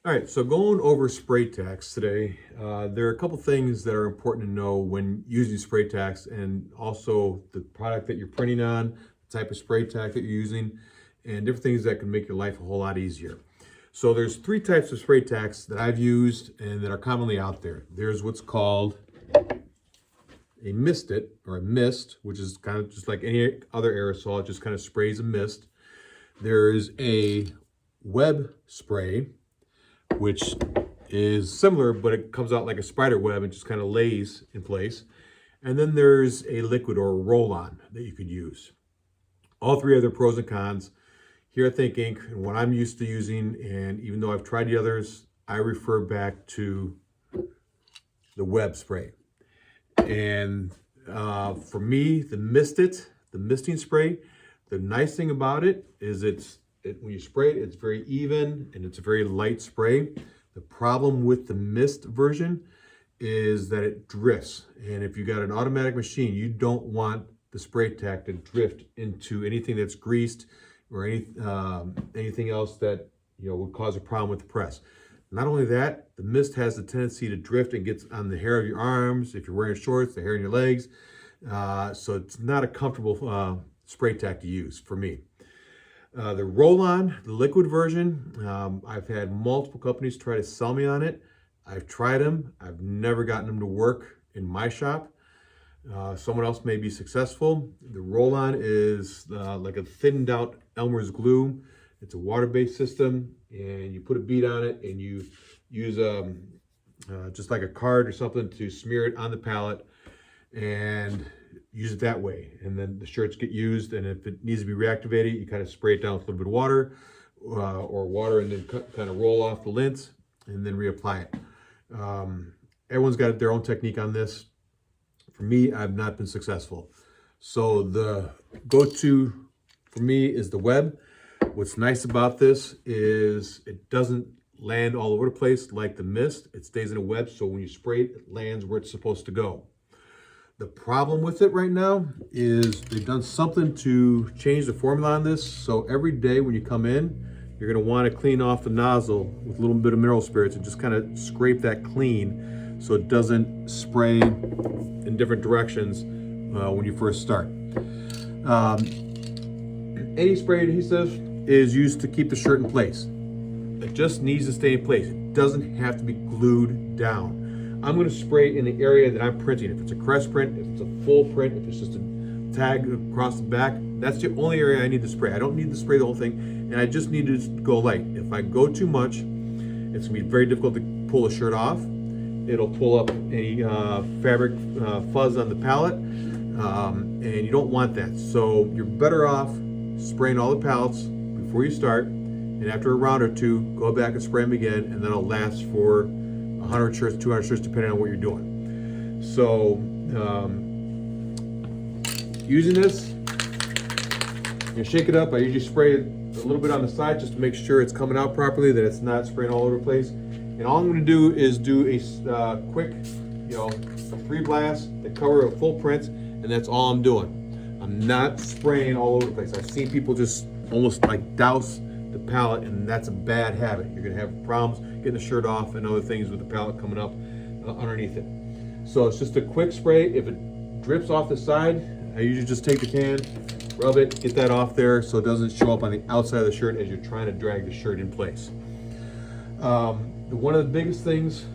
All right, so going over spray tacks today, there are a couple things that are important to know when using spray tacks, and also the product that you're printing on, the type of spray tack that you're using, and different things that can make your life a whole lot easier. So there's three types of spray tacks that I've used and that are commonly out there. There's what's called a misted or a mist, which is kind of just like any other aerosol, it just kind of sprays a mist. There's a web spray, which is similar, but it comes out like a spider web and just kind of lays in place. And then there's a liquid or a roll-on that you could use. All three have their pros and cons. Here at Think Inc., and what I'm used to using, and even though I've tried the others, I refer back to the web spray. And for me, the misting spray, the nice thing about it is when you spray it, it's very even and it's a very light spray. The problem with the mist version is that it drifts. And if you got an automatic machine, you don't want the spray tack to drift into anything that's greased or anything else that would cause a problem with the press. Not only that, the mist has the tendency to drift and gets on the hair of your arms. If you're wearing shorts, the hair in your legs. So it's not a comfortable spray tack to use for me. The roll-on, the liquid version, I've had multiple companies try to sell me on it. I've tried them. I've never gotten them to work in my shop. Someone else may be successful. The roll-on is like a thinned out Elmer's glue. It's a water-based system, and you put a bead on it, and you use just like a card or something to smear it on the pallet and use it that way. And then the shirts get used, and if it needs to be reactivated, you kind of spray it down with a little bit of water and then kind of roll off the lint and then reapply it. Everyone's got their own technique on this. For me, I've not been successful. So the go-to for me is the web. What's nice about this is it doesn't land all over the place like the mist. It stays in a web, so when you spray it, it lands where it's supposed to go. The problem with it right now is they've done something to change the formula on this. So every day when you come in, you're gonna wanna clean off the nozzle with a little bit of mineral spirits and just kind of scrape that clean so it doesn't spray in different directions when you first start. Any spray adhesive is used to keep the shirt in place. It just needs to stay in place. It doesn't have to be glued down. I'm gonna spray in the area that I'm printing. If it's a crest print, if it's a full print, if it's just a tag across the back, that's the only area I need to spray. I don't need to spray the whole thing, and I just need to go light. If I go too much, it's gonna be very difficult to pull the shirt off. It'll pull up any fabric fuzz on the pallet, and you don't want that. So you're better off spraying all the pallets before you start, and after a round or two, go back and spray them again, and then it'll last for 100 shirts, 200 shirts, depending on what you're doing. So using this, you shake it up. I usually spray it a little bit on the side just to make sure it's coming out properly, that it's not spraying all over the place. And all I'm going to do is do a quick, 3 blasts that cover a full print, and that's all I'm doing. I'm not spraying all over the place. I've seen people just almost like douse the pallet, and that's a bad habit. You're going to have problems getting the shirt off and other things with the pallet coming up underneath it. So it's just a quick spray. If it drips off the side, I usually just take the can, rub it, get that off there so it doesn't show up on the outside of the shirt as you're trying to drag the shirt in place. One of the biggest things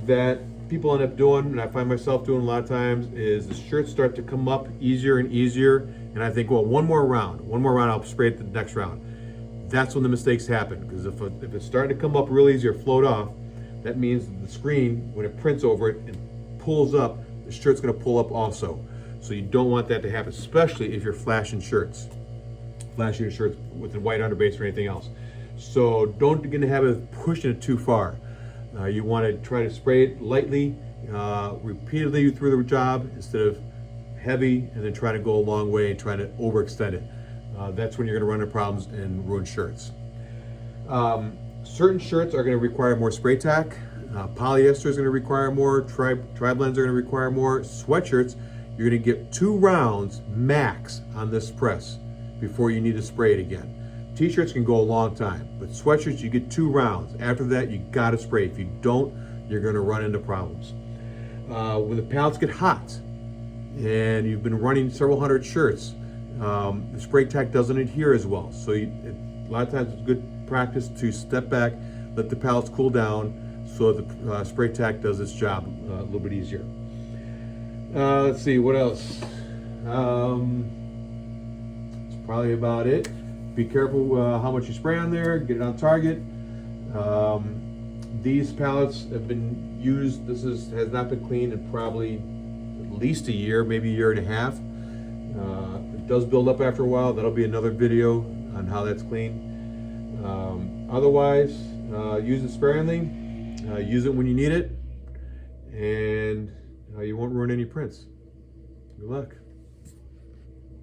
that people end up doing, and I find myself doing a lot of times, is the shirts start to come up easier and easier, and I think, well, one more round, I'll spray it the next round. That's when the mistakes happen, because if it's starting to come up real easy or float off, that means that the screen, when it prints over it and pulls up, the shirt's going to pull up also. So you don't want that to happen, especially if you're flashing your shirts with a white underbase or anything else. So don't get in the habit of pushing it too far. You want to try to spray it lightly, repeatedly through the job instead of heavy and then trying to go a long way and trying to overextend it. That's when you're going to run into problems and ruin shirts. Certain shirts are going to require more spray tack. Polyester is going to require more. Tri-blends are going to require more. Sweatshirts, you're going to get 2 rounds max on this press before you need to spray it again. T-shirts can go a long time, but sweatshirts, you get 2 rounds. After that, you gotta spray. If you don't, you're gonna run into problems. When the pallets get hot and you've been running several hundred shirts, the spray tack doesn't adhere as well. So a lot of times it's good practice to step back, let the pallets cool down so the spray tack does its job a little bit easier. Let's see, what else? That's probably about it. Be careful how much you spray on there, get it on target. These pallets have been used, has not been cleaned in probably at least a year, maybe a year and a half. It does build up after a while. That'll be another video on how that's cleaned. Otherwise, use it sparingly, use it when you need it, and you won't ruin any prints. Good luck.